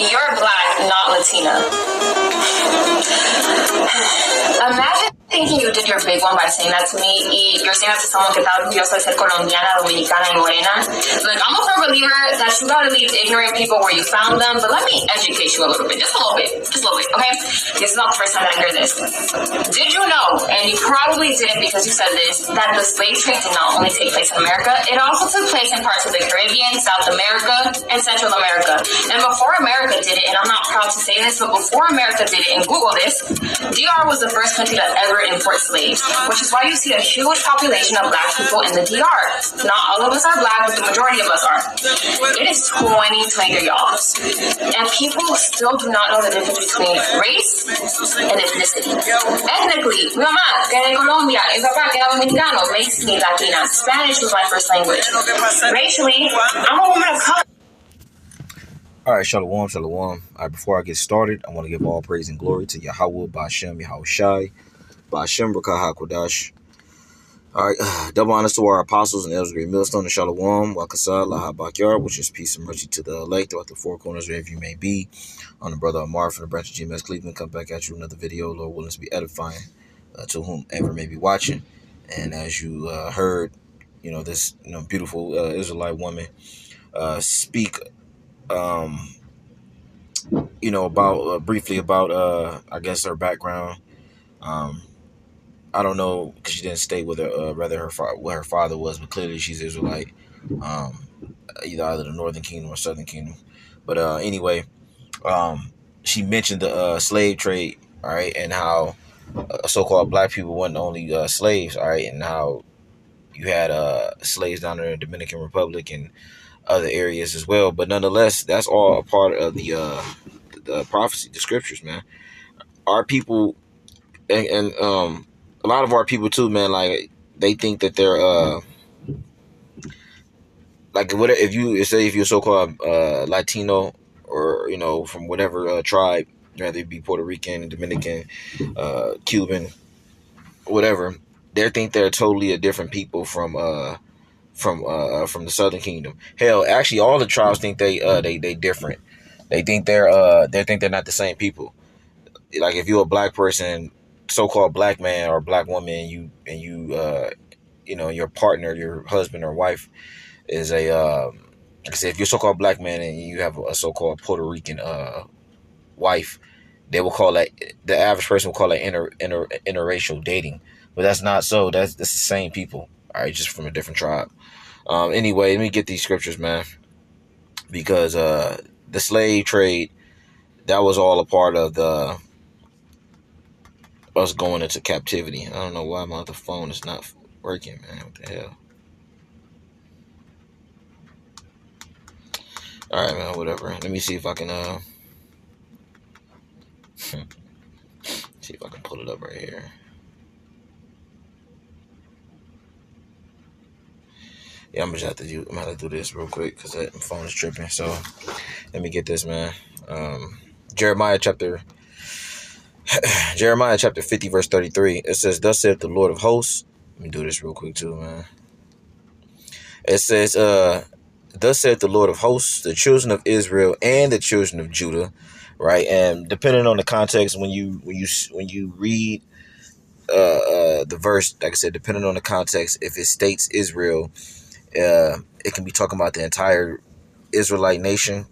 You're black, not Latina. Imagine thinking you did your big one by saying that to me. Y you're saying that to someone que está orgullosa de ser colombiana, dominicana, y morena. Like, I'm a firm believer that you gotta leave ignorant people where you found them, but let me educate you a little bit. Just a little bit, okay? This is not the first time that I hear this. Did you know, and you probably didn't because you said this, that the slave trade did not only take place in America, it also took place in parts of the Caribbean, South America, and Central America. And before America did it, and I'm not proud to say this, but before America did it, and Google this, DR was the first country that ever imported slaves, which is why you see a huge population of black people in the DR. Not all of us are black, but the majority of us are. It is 2020, y'all. And people still do not know the difference between race and ethnicity. Ethnically, mi mamá, que era de Colombia, mi papá, que era dominicano, makes me Latina. Spanish was my first language. Racially, I'm a woman of color. All right, shalom, shalom. All right, before I get started, I want to give all praise and glory to Yahweh, Ba'Shem, Yahushai, Ba'Shem, B'Kah HaKodash. All right, double honors to our apostles and elders, great millstone, and shalom, wakasah, laha bakyar, which is peace and mercy to the elect throughout the four corners wherever you may be. On the brother Amar from the branch of GMS Cleveland, come back at you another video, Lord willing, to be edifying to whomever may be watching. And as you heard, this beautiful Israelite woman speak. About briefly about I guess her background. I don't know because she didn't state whether what her father was, but clearly she's Israelite, either the Northern Kingdom or Southern Kingdom. But anyway, she mentioned the slave trade, all right, and how so-called black people weren't only slaves, all right, and how you had slaves down there in the Dominican Republic and other areas as well. But nonetheless, that's all a part of the prophecy, the scriptures, man. Our people and a lot of our people too, man, like they think that they're like what if you're so-called Latino or from whatever tribe, whether it be Puerto Rican, Dominican, Cuban, whatever, they think they're totally a different people from the Southern Kingdom. Hell, actually, all the tribes think they different. They think they're not the same people. Like if you're a black person, so-called black man or black woman, and your partner, your husband or wife is a like I said, if you're a so-called black man and you have a so-called Puerto Rican wife, they will call that, the average person will call that interracial dating. But that's not so. That's the same people, all right, just from a different tribe. Anyway, let me get these scriptures, man, because the slave trade, that was all a part of us going into captivity. I don't know why my other phone is not working, man. What the hell? All right, man, whatever. Let me see if I can see if I can pull it up right here. Yeah, I'm gonna have to do this real quick because my phone is tripping. So let me get this, man. Jeremiah chapter 50, verse 33. It says, "Thus saith the Lord of hosts." Let me do this real quick too, man. It says, "Thus saith the Lord of hosts, the children of Israel and the children of Judah," right? And depending on the context, when you read the verse, like I said, depending on the context, if it states Israel, it can be talking about the entire Israelite nation,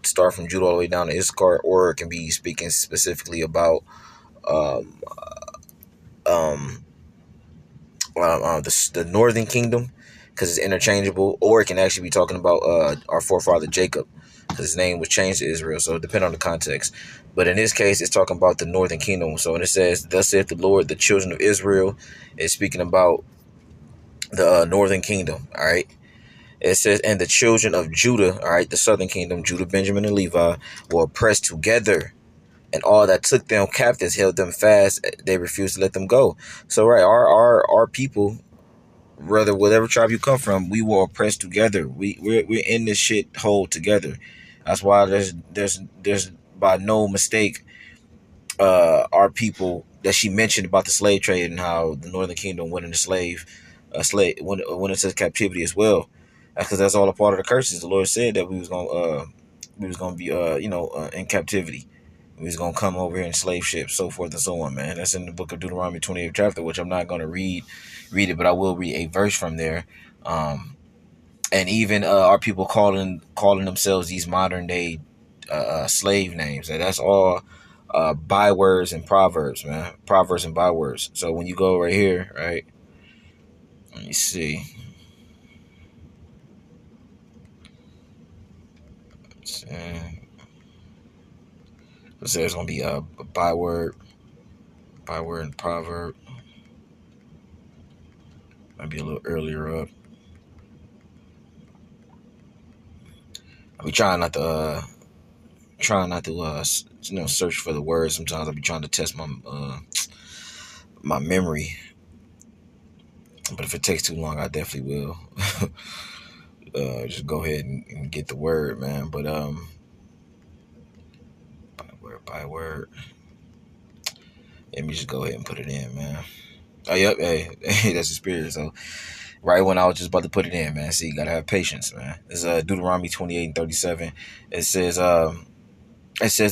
start from Judah all the way down to Issachar, or it can be speaking specifically about the Northern Kingdom, because it's interchangeable, or it can actually be talking about our forefather Jacob, because his name was changed to Israel. So depending on the context, but in this case, it's talking about the Northern Kingdom. So when it says, "Thus saith the Lord, the children of Israel," it's speaking about the Northern Kingdom, all right? It says, "And the children of Judah," all right, the Southern Kingdom, Judah, Benjamin, and Levi, were oppressed together, and all that took them captives held them fast. They refused to let them go. So, right, our people, whether whatever tribe you come from, we were oppressed together. We're in this shit hole together. That's why there's by no mistake our people that she mentioned about the slave trade and how the Northern Kingdom went into went into captivity as well. That's because that's all a part of the curses. The Lord said that we was gonna we was gonna be in captivity. We was gonna come over here in slave ships, so forth and so on, man. That's in the book of Deuteronomy 28th chapter, which I'm not gonna read it, but I will read a verse from there. And even our people calling themselves these modern day slave names. And that's all bywords and proverbs, man. Proverbs and bywords. So when you go right here, right? Let me see. So there's gonna be a byword and proverb. Might be a little earlier up. I be trying not to search for the words. Sometimes I be trying to test my memory. But if it takes too long, I definitely will. Just go ahead and get the word, man. But by word. Let me just go ahead and put it in, man. Oh, yep, hey, that's the spirit. So right when I was just about to put it in, man. See, you gotta have patience, man. It's Deuteronomy 28:37. It says,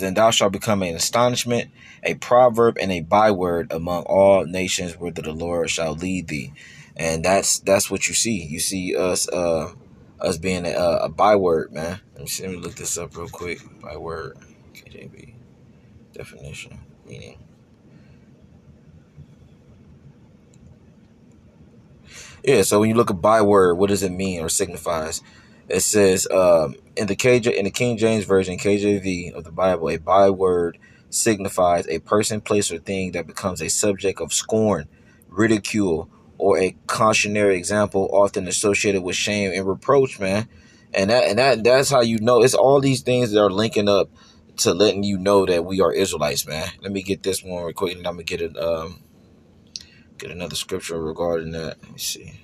and thou shalt become an astonishment, a proverb, and a byword among all nations, whither the Lord shall lead thee. And that's what you see. You see us being a byword, man. Let me look this up real quick. Byword, KJV definition, meaning. Yeah, so when you look at byword, what does it mean or signifies? It says in the King James Version, KJV of the Bible, a byword signifies a person, place, or thing that becomes a subject of scorn, ridicule, or a cautionary example, often associated with shame and reproach, man. And that's how you know. It's all these things that are linking up to letting you know that we are Israelites, man. Let me get this one real quick, and I'm gonna get another scripture regarding that. Let me see.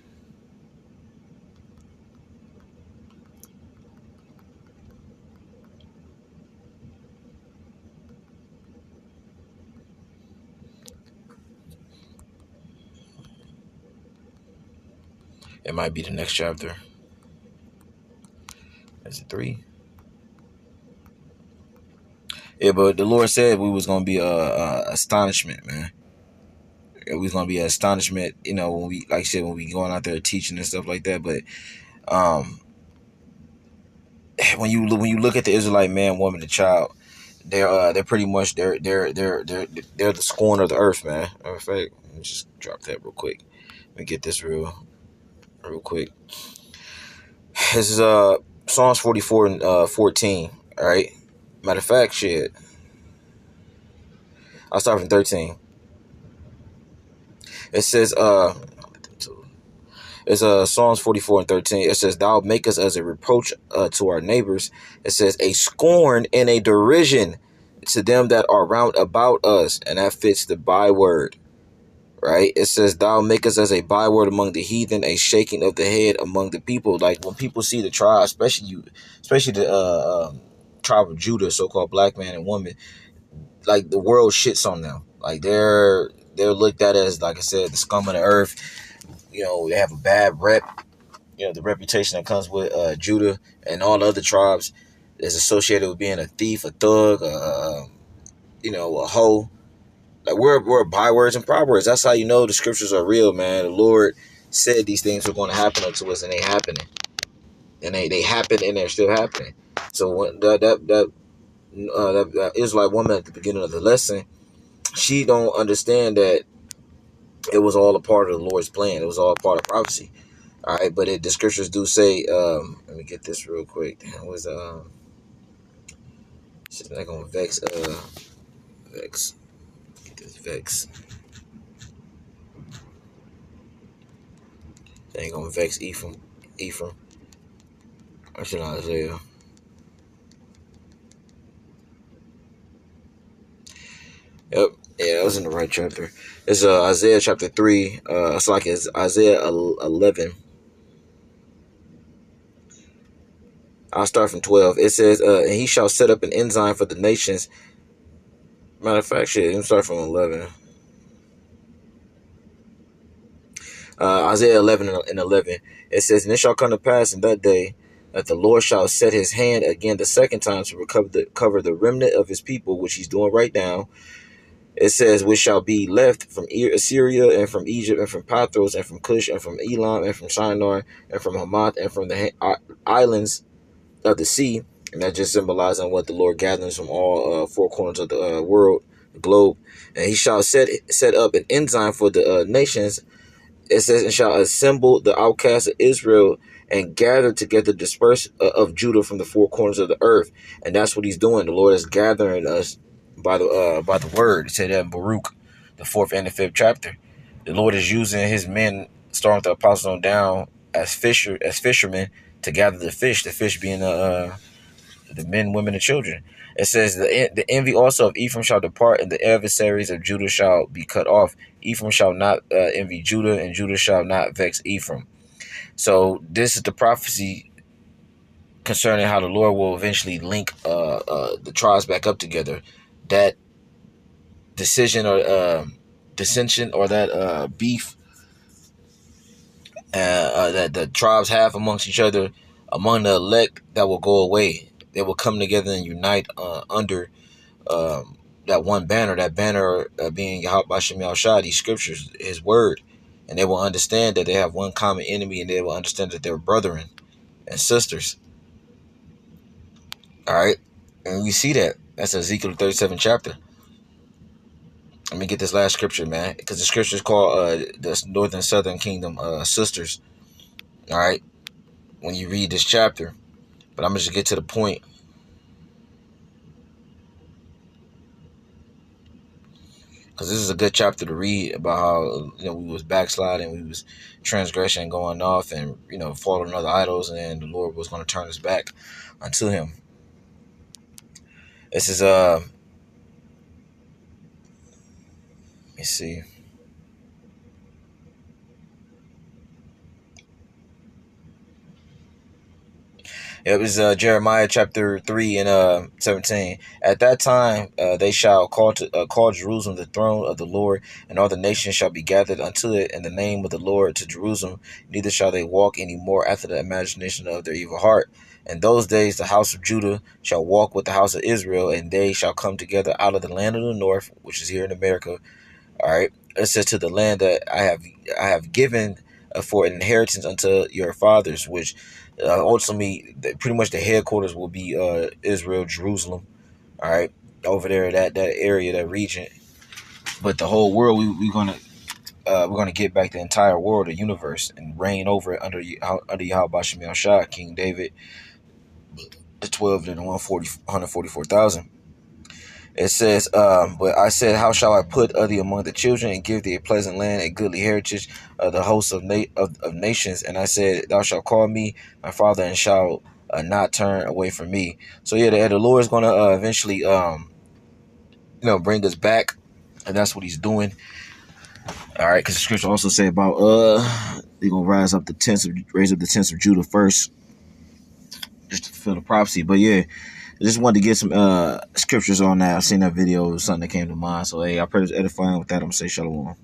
It might be the next chapter. Is it 3? Yeah, but the Lord said we was gonna be astonishment, man. We was gonna be an astonishment, when we, like I said, when we going out there teaching and stuff like that. But um, when you look at the Israelite man, woman, and child, they're pretty much they're the scorn of the earth, man. Matter of fact, let me just drop that real quick. Let me get this real quick. This is Psalms 44 and 14. All right. Matter of fact, shit. I'll start from 13. It says, it's Psalms 44 and 13. It says, thou make us as a reproach to our neighbors. It says, a scorn and a derision to them that are round about us. And that fits the byword, right? It says, thou make us as a byword among the heathen, a shaking of the head among the people. Like when people see the tribe, especially the tribe of Judah, so-called black man and woman, like the world shits on them. Like they're looked at as, like I said, the scum of the earth. They have a bad rep. The reputation that comes with Judah and all the other tribes is associated with being a thief, a thug, a hoe. Like we're bywords and proverbs. That's how you know the scriptures are real, man. The Lord said these things were going to happen unto us, and they happening, and they happened, and they're still happening. So when that Israelite woman at the beginning of the lesson, she don't understand that it was all a part of the Lord's plan. It was all a part of prophecy. All right, but the scriptures do say, let me get this real quick. It was she's not gonna vex get this vex. They ain't gonna vex Ephraim. I should not Isaiah. Yep. Yeah, that was in the right chapter. It's Isaiah chapter 3. It's Isaiah 11. I'll start from 12. It says, and he shall set up an ensign for the nations. Matter of fact, shit, let me start from 11. Isaiah 11 and 11. It says, and it shall come to pass in that day that the Lord shall set his hand again the second time to cover the remnant of his people, which he's doing right now. It says, which shall be left from Assyria, and from Egypt, and from Pathros, and from Cush, and from Elam, and from Shinar, and from Hamath, and from the islands of the sea. And that just symbolizing what the Lord gathers from all four corners of the world, the globe. And he shall set up an ensign for the nations. It says, and shall assemble the outcasts of Israel and gather together dispersed of Judah from the four corners of the earth. And that's what he's doing. The Lord is gathering us by the word. It said that in Baruch, the 4th and the 5th chapter. The Lord is using his men, starting with the apostles on down, as fishermen to gather the fish being the men, women, and children. It says, the envy also of Ephraim shall depart, and the adversaries of Judah shall be cut off. Ephraim shall not envy Judah, and Judah shall not vex Ephraim. So this is the prophecy concerning how the Lord will eventually link the tribes back up together. That decision or dissension or that beef that the tribes have amongst each other, among the elect, that will go away. They will come together and unite under that one banner, being Yahweh Shem Yahushua, these scriptures, his word. And they will understand that they have one common enemy, and they will understand that they're brethren and sisters. All right. And we see that. That's Ezekiel 37 chapter. Let me get this last scripture, man, because the scripture is called the Northern Southern Kingdom sisters. All right. When you read this chapter, but I'm going to just get to the point. Because this is a good chapter to read about how, we was backsliding, we was transgressing, going off, and, following other idols, and the Lord was going to turn us back unto him. This is, let me see. It was Jeremiah chapter 3 and 17. At that time they shall call Jerusalem the throne of the Lord, and all the nations shall be gathered unto it in the name of the Lord to Jerusalem. Neither shall they walk any more after the imagination of their evil heart. In those days the house of Judah shall walk with the house of Israel, and they shall come together out of the land of the north, which is here in America. All right. It says, to the land that I have given for an inheritance unto your fathers, which ultimately, pretty much the headquarters will be Israel, Jerusalem. All right, over there, that area, that region. But the whole world, we're gonna get back the entire world, the universe, and reign over it under Yahweh Shem Yahushua, King David, the 12 and the 144,000. It says, but I said, how shall I put thee among the children, and give thee a pleasant land, a goodly heritage of the hosts of nations? And I said, thou shalt call me my father, and shalt not turn away from me. So yeah, the Lord is going to eventually, bring us back, and that's what he's doing. All right, because the scripture also say about they're gonna raise up the tents of Judah first, just to fulfill the prophecy. But yeah. I just wanted to get some scriptures on that. I seen that video, it was something that came to mind. So, hey, I pray it's edifying. With that, I'm going to say shalom.